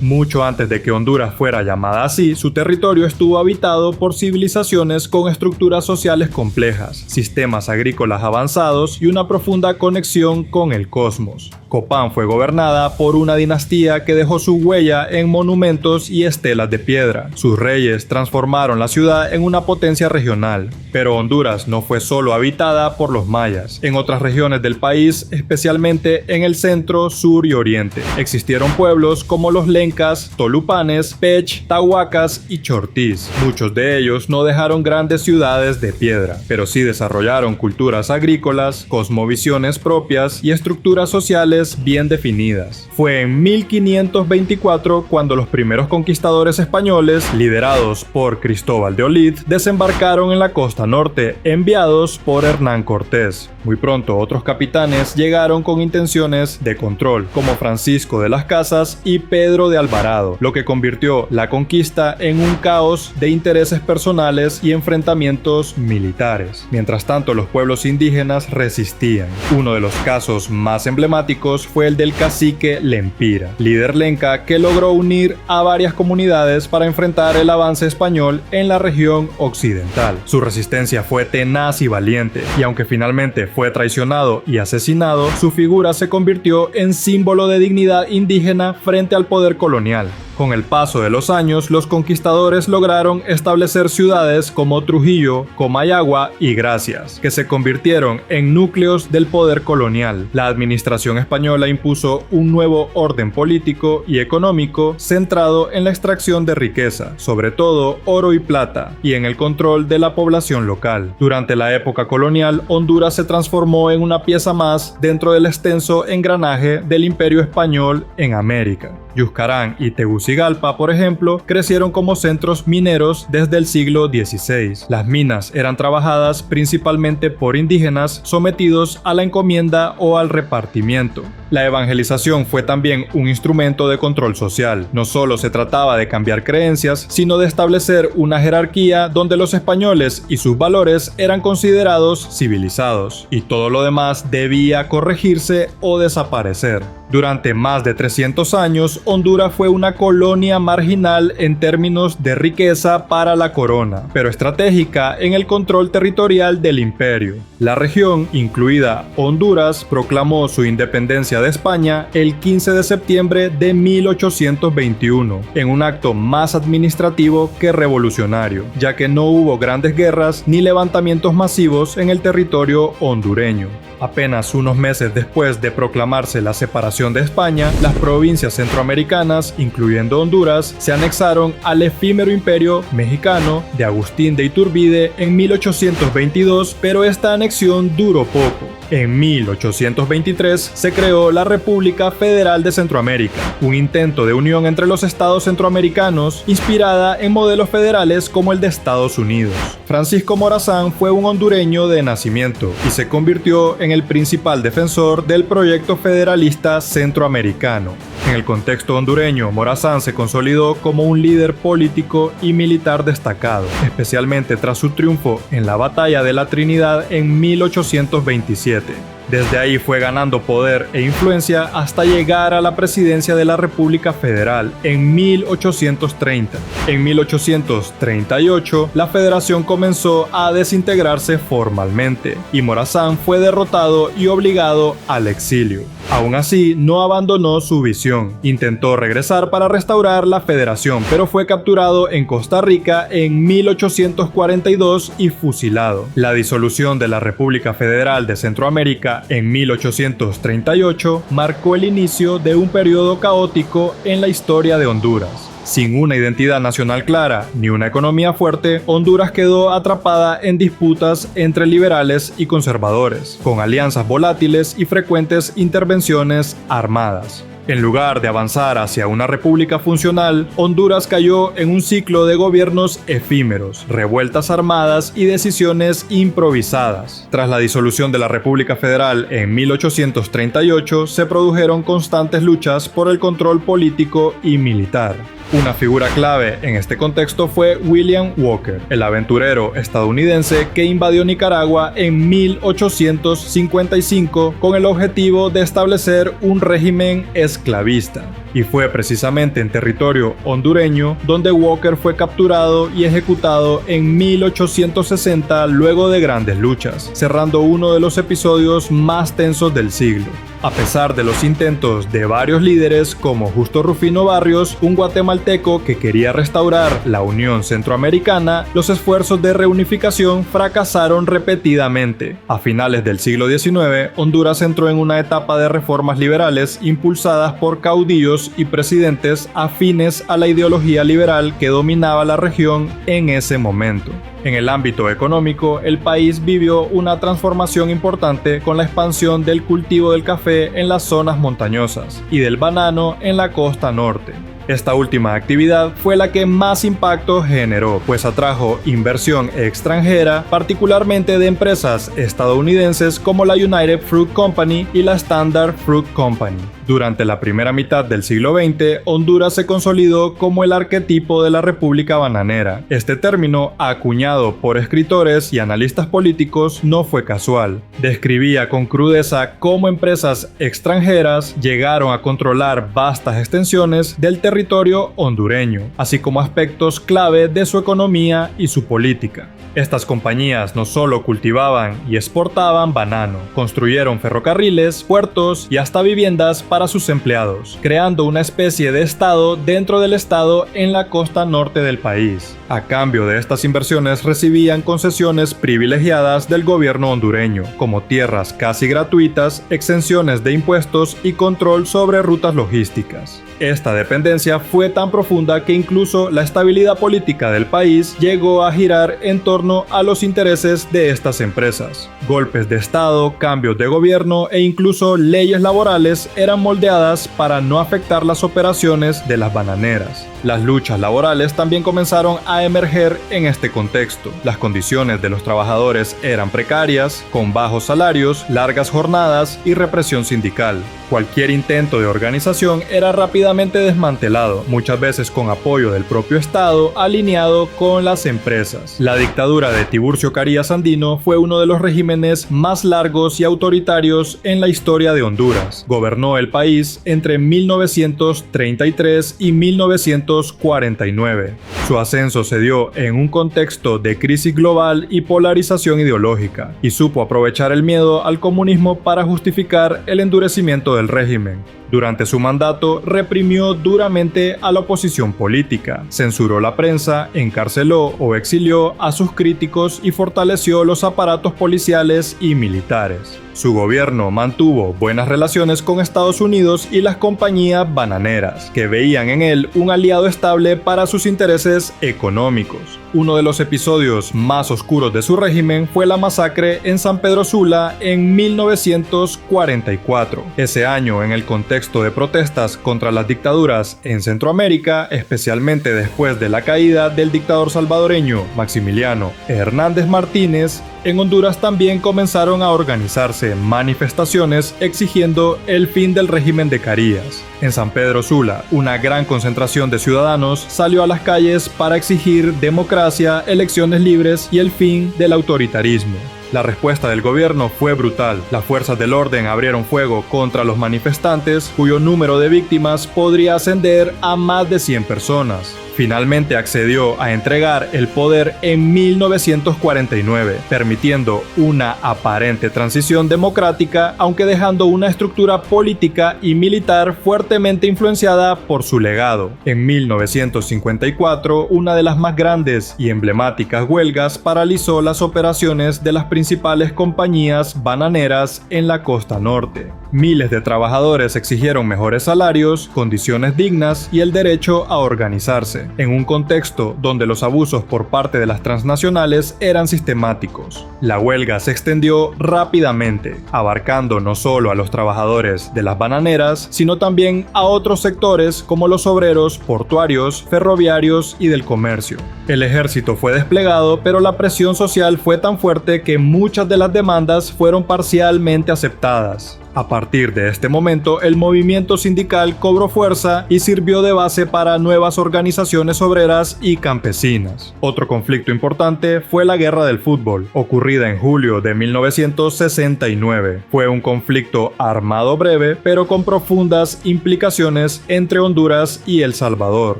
Mucho antes de que Honduras fuera llamada así, su territorio estuvo habitado por civilizaciones con estructuras sociales complejas, sistemas agrícolas avanzados y una profunda conexión con el cosmos. Copán fue gobernada por una dinastía que dejó su huella en monumentos y estelas de piedra. Sus reyes transformaron la ciudad en una potencia regional. Pero Honduras no fue solo habitada por los mayas. En otras regiones del país, especialmente en el centro, sur y oriente, existieron pueblos como los lencas, tolupanes, pech, tahuacas y chortís. Muchos de ellos no dejaron grandes ciudades de piedra, pero sí desarrollaron culturas agrícolas, cosmovisiones propias y estructuras sociales bien definidas. Fue en 1524 cuando los primeros conquistadores españoles, liderados por Cristóbal de Olid, desembarcaron en la costa norte, enviados por Hernán Cortés. Muy pronto otros capitanes llegaron con intenciones de control, como Francisco de las Casas y Pedro de Alvarado, lo que convirtió la conquista en un caos de intereses personales y enfrentamientos militares. Mientras tanto, los pueblos indígenas resistían. Uno de los casos más emblemáticos fue el del cacique Lempira, líder lenca que logró unir a varias comunidades para enfrentar el avance español en la región occidental. Su resistencia fue tenaz y valiente, y aunque finalmente fue traicionado y asesinado, su figura se convirtió en símbolo de dignidad indígena frente al poder colonial. Con el paso de los años, los conquistadores lograron establecer ciudades como Trujillo, Comayagua y Gracias, que se convirtieron en núcleos del poder colonial. La administración española impuso un nuevo orden político y económico centrado en la extracción de riqueza, sobre todo oro y plata, y en el control de la población local. Durante la época colonial, Honduras se transformó en una pieza más dentro del extenso engranaje del Imperio Español en América. Yuscarán y Tegucigalpa, por ejemplo, crecieron como centros mineros desde el siglo XVI. Las minas eran trabajadas principalmente por indígenas sometidos a la encomienda o al repartimiento. La evangelización fue también un instrumento de control social. No solo se trataba de cambiar creencias, sino de establecer una jerarquía donde los españoles y sus valores eran considerados civilizados, y todo lo demás debía corregirse o desaparecer. Durante más de 300 años, Honduras fue una colonia marginal en términos de riqueza para la corona, pero estratégica en el control territorial del imperio. La región, incluida Honduras, proclamó su independencia de España el 15 de septiembre de 1821, en un acto más administrativo que revolucionario, ya que no hubo grandes guerras ni levantamientos masivos en el territorio hondureño. Apenas unos meses después de proclamarse la separación de España, las provincias centroamericanas, incluyendo Honduras, se anexaron al efímero imperio mexicano de Agustín de Iturbide en 1822, pero esta anexión duró poco. En 1823 se creó la República Federal de Centroamérica, un intento de unión entre los estados centroamericanos inspirada en modelos federales como el de Estados Unidos. Francisco Morazán fue un hondureño de nacimiento y se convirtió en el principal defensor del proyecto federalista centroamericano. En el contexto hondureño, Morazán se consolidó como un líder político y militar destacado, especialmente tras su triunfo en la Batalla de la Trinidad en 1827. Desde ahí fue ganando poder e influencia hasta llegar a la presidencia de la República Federal en 1830. En 1838, la federación comenzó a desintegrarse formalmente y Morazán fue derrotado y obligado al exilio. Aún así, no abandonó su visión. Intentó regresar para restaurar la federación, pero fue capturado en Costa Rica en 1842 y fusilado. La disolución de la República Federal de Centroamérica en 1838 marcó el inicio de un periodo caótico en la historia de Honduras. Sin una identidad nacional clara ni una economía fuerte, Honduras quedó atrapada en disputas entre liberales y conservadores, con alianzas volátiles y frecuentes intervenciones armadas. En lugar de avanzar hacia una república funcional, Honduras cayó en un ciclo de gobiernos efímeros, revueltas armadas y decisiones improvisadas. Tras la disolución de la República Federal en 1838, se produjeron constantes luchas por el control político y militar. Una figura clave en este contexto fue William Walker, el aventurero estadounidense que invadió Nicaragua en 1855 con el objetivo de establecer un régimen esclavista. y fue precisamente en territorio hondureño donde Walker fue capturado y ejecutado en 1860 luego de grandes luchas, cerrando uno de los episodios más tensos del siglo. A pesar de los intentos de varios líderes como Justo Rufino Barrios, un guatemalteco que quería restaurar la Unión Centroamericana, los esfuerzos de reunificación fracasaron repetidamente. A finales del siglo XIX, Honduras entró en una etapa de reformas liberales impulsadas por caudillos y presidentes afines a la ideología liberal que dominaba la región en ese momento. En el ámbito económico, el país vivió una transformación importante con la expansión del cultivo del café en las zonas montañosas y del banano en la costa norte. Esta última actividad fue la que más impacto generó, pues atrajo inversión extranjera, particularmente de empresas estadounidenses como la United Fruit Company y la Standard Fruit Company. Durante la primera mitad del siglo XX, Honduras se consolidó como el arquetipo de la República Bananera. Este término, acuñado por escritores y analistas políticos, no fue casual. Describía con crudeza cómo empresas extranjeras llegaron a controlar vastas extensiones del territorio hondureño, así como aspectos clave de su economía y su política. Estas compañías no solo cultivaban y exportaban banano, construyeron ferrocarriles, puertos y hasta viviendas para sus empleados, creando una especie de estado dentro del estado en la costa norte del país. A cambio de estas inversiones recibían concesiones privilegiadas del gobierno hondureño, como tierras casi gratuitas, exenciones de impuestos y control sobre rutas logísticas. Esta dependencia fue tan profunda que incluso la estabilidad política del país llegó a girar en torno a los intereses de estas empresas. Golpes de estado, cambios de gobierno e incluso leyes laborales eran moldeadas para no afectar las operaciones de las bananeras. Las luchas laborales también comenzaron a emerger en este contexto. Las condiciones de los trabajadores eran precarias, con bajos salarios, largas jornadas y represión sindical. Cualquier intento de organización era rápidamente desmantelado, muchas veces con apoyo del propio Estado alineado con las empresas. La dictadura de Tiburcio Carías Andino fue uno de los regímenes más largos y autoritarios en la historia de Honduras. Gobernó el país entre 1933 y 1949. Su ascenso se dio en un contexto de crisis global y polarización ideológica, y supo aprovechar el miedo al comunismo para justificar el endurecimiento del régimen. Durante su mandato, reprimió duramente a la oposición política, censuró la prensa, encarceló o exilió a sus críticos y fortaleció los aparatos policiales y militares. Su gobierno mantuvo buenas relaciones con Estados Unidos y las compañías bananeras, que veían en él un aliado estable para sus intereses económicos. Uno de los episodios más oscuros de su régimen fue la masacre en San Pedro Sula en 1944. Ese año, en el contexto de protestas contra las dictaduras en Centroamérica, especialmente después de la caída del dictador salvadoreño Maximiliano Hernández Martínez, en Honduras también comenzaron a organizarse manifestaciones exigiendo el fin del régimen de Carías. En San Pedro Sula, una gran concentración de ciudadanos salió a las calles para exigir democracia, elecciones libres y el fin del autoritarismo. La respuesta del gobierno fue brutal. Las fuerzas del orden abrieron fuego contra los manifestantes, cuyo número de víctimas podría ascender a más de 100 personas. Finalmente accedió a entregar el poder en 1949, permitiendo una aparente transición democrática, aunque dejando una estructura política y militar fuertemente influenciada por su legado. En 1954, una de las más grandes y emblemáticas huelgas paralizó las operaciones de las principales compañías bananeras en la costa norte. Miles de trabajadores exigieron mejores salarios, condiciones dignas y el derecho a organizarse, en un contexto donde los abusos por parte de las transnacionales eran sistemáticos. La huelga se extendió rápidamente, abarcando no solo a los trabajadores de las bananeras, sino también a otros sectores como los obreros portuarios, ferroviarios y del comercio. El ejército fue desplegado, pero la presión social fue tan fuerte que muchas de las demandas fueron parcialmente aceptadas. A partir de este momento, el movimiento sindical cobró fuerza y sirvió de base para nuevas organizaciones obreras y campesinas. Otro conflicto importante fue la Guerra del Fútbol, ocurrida en julio de 1969. Fue un conflicto armado breve, pero con profundas implicaciones entre Honduras y El Salvador.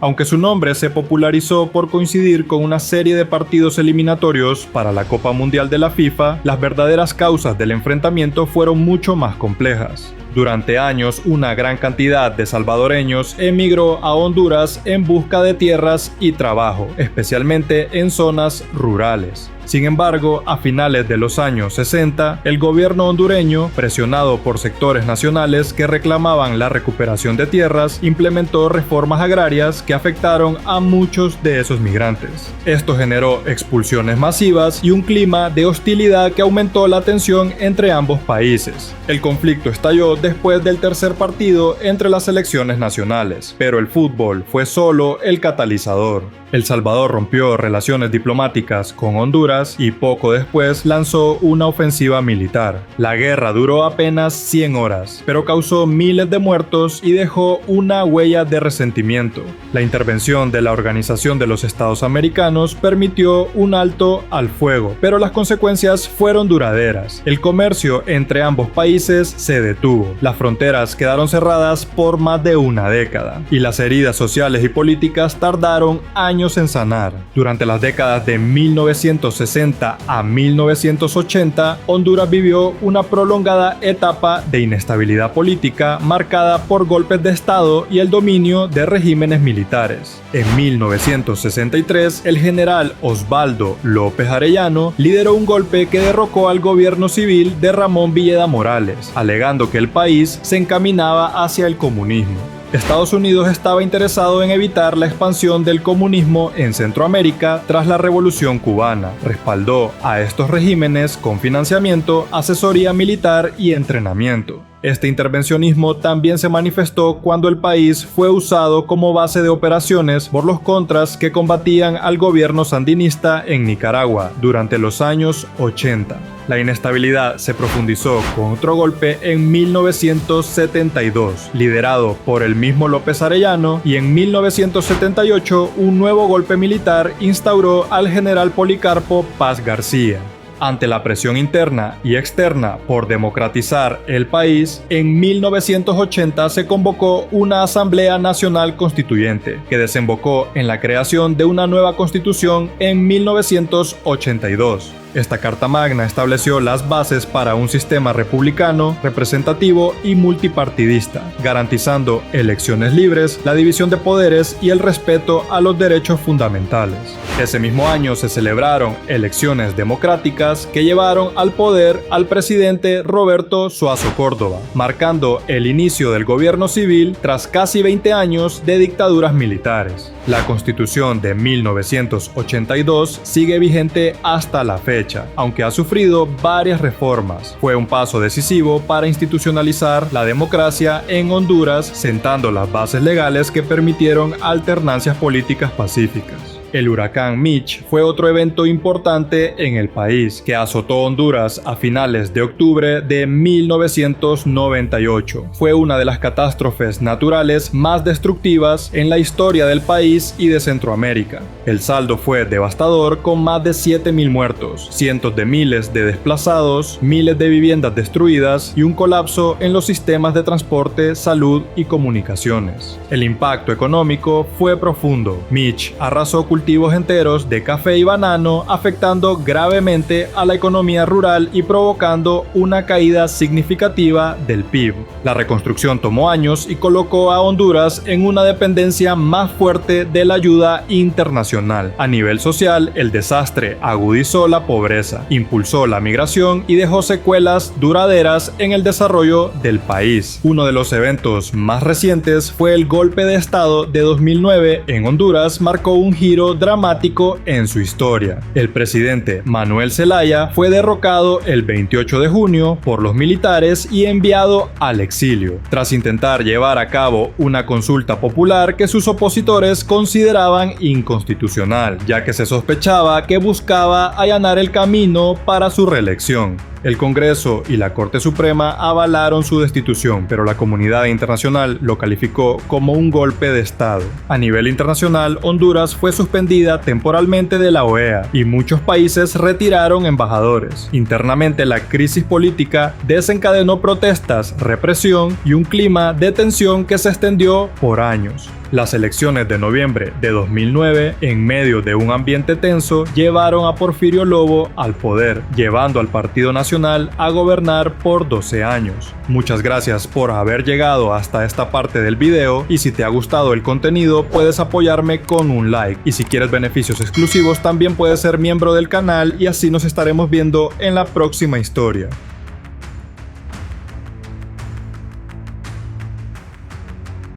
Aunque su nombre se popularizó por coincidir con una serie de partidos eliminatorios para la Copa Mundial de la FIFA, las verdaderas causas del enfrentamiento fueron mucho más complejas. Durante años, una gran cantidad de salvadoreños emigró a Honduras en busca de tierras y trabajo, especialmente en zonas rurales. Sin embargo, a finales de los años 60, el gobierno hondureño, presionado por sectores nacionales que reclamaban la recuperación de tierras, implementó reformas agrarias que afectaron a muchos de esos migrantes. Esto generó expulsiones masivas y un clima de hostilidad que aumentó la tensión entre ambos países. El conflicto estalló después del tercer partido entre las selecciones nacionales, pero el fútbol fue solo el catalizador. El Salvador rompió relaciones diplomáticas con Honduras y poco después lanzó una ofensiva militar. La guerra duró apenas 100 horas, pero causó miles de muertos y dejó una huella de resentimiento. La intervención de la Organización de los Estados Americanos permitió un alto al fuego, pero las consecuencias fueron duraderas. El comercio entre ambos países se detuvo, las fronteras quedaron cerradas por más de una década, y las heridas sociales y políticas tardaron años en sanar. Durante las décadas de 1960 a 1980, Honduras vivió una prolongada etapa de inestabilidad política marcada por golpes de Estado y el dominio de regímenes militares. En 1963, el general Osvaldo López Arellano lideró un golpe que derrocó al gobierno civil de Ramón Villeda Morales, alegando que el país se encaminaba hacia el comunismo. Estados Unidos estaba interesado en evitar la expansión del comunismo en Centroamérica tras la Revolución Cubana. Respaldó a estos regímenes con financiamiento, asesoría militar y entrenamiento. Este intervencionismo también se manifestó cuando el país fue usado como base de operaciones por los contras que combatían al gobierno sandinista en Nicaragua durante los años 80. La inestabilidad se profundizó con otro golpe en 1972, liderado por el mismo López Arellano, y en 1978 un nuevo golpe militar instauró al general Policarpo Paz García. Ante la presión interna y externa por democratizar el país, en 1980 se convocó una Asamblea Nacional Constituyente, que desembocó en la creación de una nueva constitución en 1982. Esta Carta Magna estableció las bases para un sistema republicano, representativo y multipartidista, garantizando elecciones libres, la división de poderes y el respeto a los derechos fundamentales. Ese mismo año se celebraron elecciones democráticas que llevaron al poder al presidente Roberto Suazo Córdoba, marcando el inicio del gobierno civil tras casi 20 años de dictaduras militares. La Constitución de 1982 sigue vigente hasta la fecha, aunque ha sufrido varias reformas. Fue un paso decisivo para institucionalizar la democracia en Honduras, sentando las bases legales que permitieron alternancias políticas pacíficas. El huracán Mitch fue otro evento importante en el país que azotó Honduras a finales de octubre de 1998. Fue una de las catástrofes naturales más destructivas en la historia del país y de Centroamérica. El saldo fue devastador, con más de 7.000 muertos, cientos de miles de desplazados, miles de viviendas destruidas y un colapso en los sistemas de transporte, salud y comunicaciones. El impacto económico fue profundo. Mitch arrasó cultivos enteros de café y banano, afectando gravemente a la economía rural y provocando una caída significativa del PIB. La reconstrucción tomó años y colocó a Honduras en una dependencia más fuerte de la ayuda internacional. A nivel social, el desastre agudizó la pobreza, impulsó la migración y dejó secuelas duraderas en el desarrollo del país. Uno de los eventos más recientes fue el golpe de Estado de 2009 en Honduras. Marcó un giro dramático en su historia. El presidente Manuel Zelaya fue derrocado el 28 de junio por los militares y enviado al exilio, tras intentar llevar a cabo una consulta popular que sus opositores consideraban inconstitucional, ya que se sospechaba que buscaba allanar el camino para su reelección. El Congreso y la Corte Suprema avalaron su destitución, pero la comunidad internacional lo calificó como un golpe de Estado. A nivel internacional, Honduras fue suspendida temporalmente de la OEA y muchos países retiraron embajadores. Internamente, la crisis política desencadenó protestas, represión y un clima de tensión que se extendió por años. Las elecciones de noviembre de 2009, en medio de un ambiente tenso, llevaron a Porfirio Lobo al poder, llevando al Partido Nacional a gobernar por 12 años. Muchas gracias por haber llegado hasta esta parte del video, y si te ha gustado el contenido puedes apoyarme con un like, y si quieres beneficios exclusivos también puedes ser miembro del canal y así nos estaremos viendo en la próxima historia.